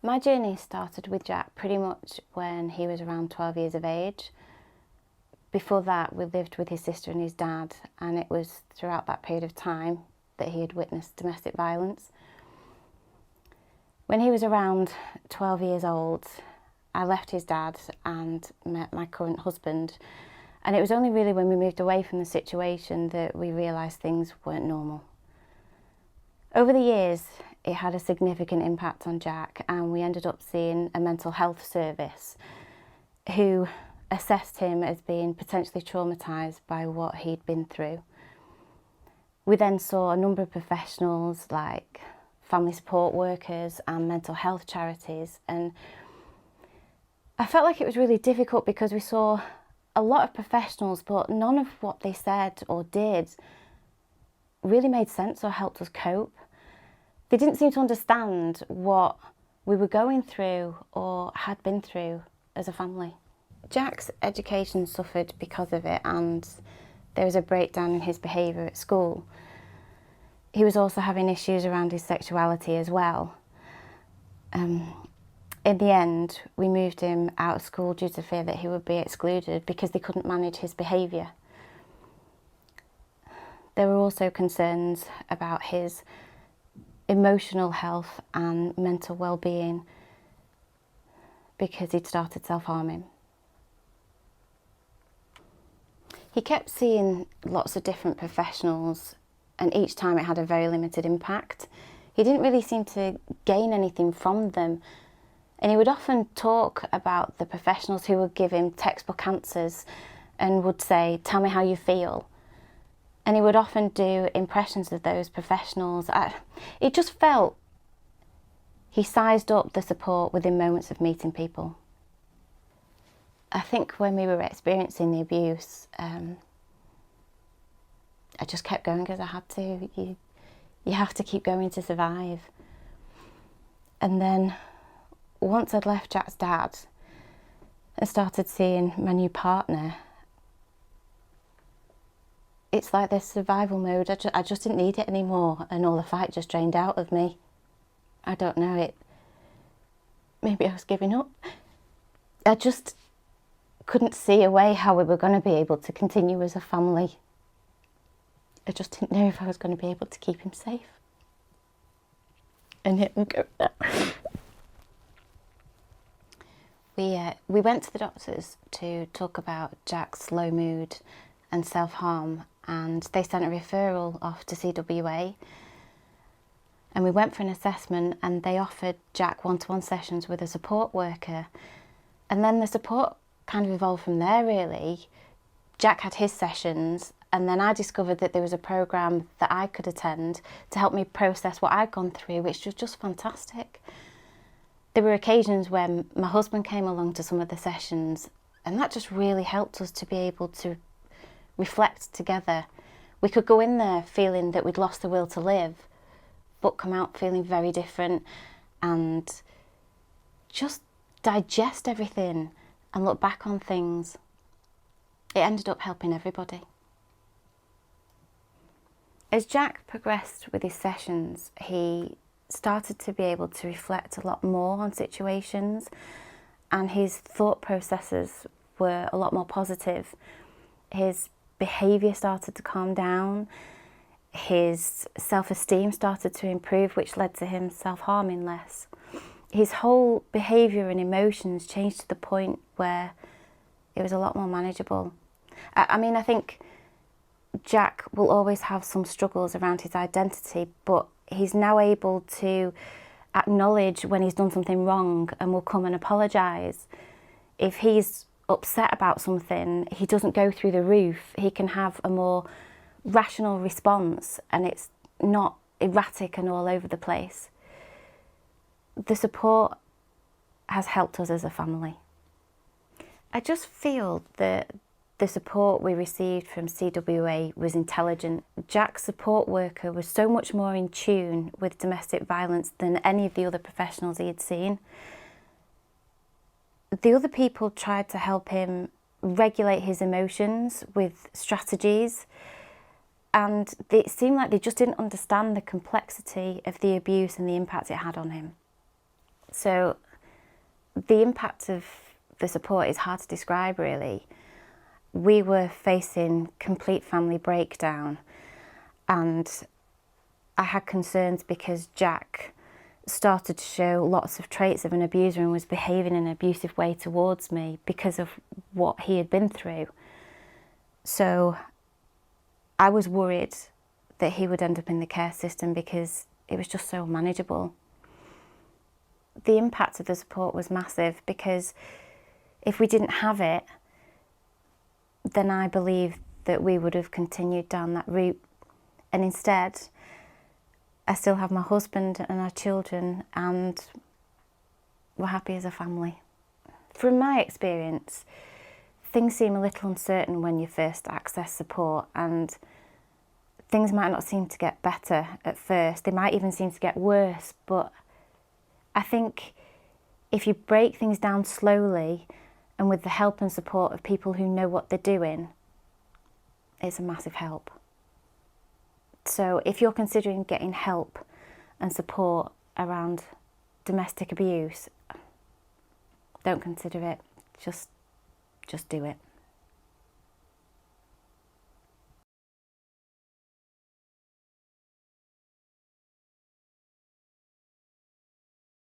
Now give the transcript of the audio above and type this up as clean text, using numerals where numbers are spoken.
My journey started with Jack pretty much when he was around 12 years of age. Before that, we lived with his sister and his dad, and it was throughout that period of time that he had witnessed domestic violence. When he was around 12 years old, I left his dad and met my current husband, and it was only really when we moved away from the situation that we realised things weren't normal. Over the years, it had a significant impact on Jack, and we ended up seeing a mental health service who assessed him as being potentially traumatised by what he'd been through. We then saw a number of professionals like family support workers and mental health charities, and I felt like it was really difficult because we saw a lot of professionals, but none of what they said or did really made sense or helped us cope. They didn't seem to understand what we were going through or had been through as a family. Jack's education suffered because of it, and there was a breakdown in his behaviour at school. He was also having issues around his sexuality as well. In the end, we moved him out of school due to fear that he would be excluded because they couldn't manage his behaviour. There were also concerns about his emotional health and mental well-being because he'd started self-harming. He kept seeing lots of different professionals, and each time it had a very limited impact. He didn't really seem to gain anything from them, and he would often talk about the professionals who would give him textbook answers and would say, "Tell me how you feel." And he would often do impressions of those professionals. It just felt he sized up the support within moments of meeting people. I think when we were experiencing the abuse, I just kept going because I had to. You have to keep going to survive. And then once I'd left Jack's dad and started seeing my new partner, it's like this survival mode. I just didn't need it anymore, and all the fight just drained out of me. I don't know, maybe I was giving up. I just couldn't see a way how we were going to be able to continue as a family. I just didn't know if I was going to be able to keep him safe. And it would go there. We went to the doctors to talk about Jack's low mood and self-harm, and they sent a referral off to CWA. And we went for an assessment, and they offered Jack one-to-one sessions with a support worker. And then the support kind of evolved from there, really. Jack had his sessions, and then I discovered that there was a programme that I could attend to help me process what I'd gone through, which was just fantastic. There were occasions when my husband came along to some of the sessions, and that just really helped us to be able to reflect together. We could go in there feeling that we'd lost the will to live, but come out feeling very different, and just digest everything and look back on things. It ended up helping everybody. As Jack progressed with his sessions, he started to be able to reflect a lot more on situations, and his thought processes were a lot more positive. His behaviour started to calm down, his self-esteem started to improve, which led to him self-harming less. His whole behaviour and emotions changed to the point where it was a lot more manageable. I think Jack will always have some struggles around his identity, but he's now able to acknowledge when he's done something wrong and will come and apologise. If he's upset about something, he doesn't go through the roof. He can have a more rational response, and it's not erratic and all over the place. The support has helped us as a family. I just feel that the support we received from CWA was intelligent. Jack's support worker was so much more in tune with domestic violence than any of the other professionals he had seen. The other people tried to help him regulate his emotions with strategies, and it seemed like they just didn't understand the complexity of the abuse and the impact it had on him. So the impact of the support is hard to describe, really. We were facing complete family breakdown, and I had concerns because Jack started to show lots of traits of an abuser and was behaving in an abusive way towards me because of what he had been through. So I was worried that he would end up in the care system because it was just so unmanageable. The impact of the support was massive, because if we didn't have it, then I believe that we would have continued down that route. And instead, I still have my husband and our children, and we're happy as a family. From my experience, things seem a little uncertain when you first access support, and things might not seem to get better at first. They might even seem to get worse, but I think if you break things down slowly and with the help and support of people who know what they're doing, it's a massive help. So if you're considering getting help and support around domestic abuse, don't consider it. Just do it.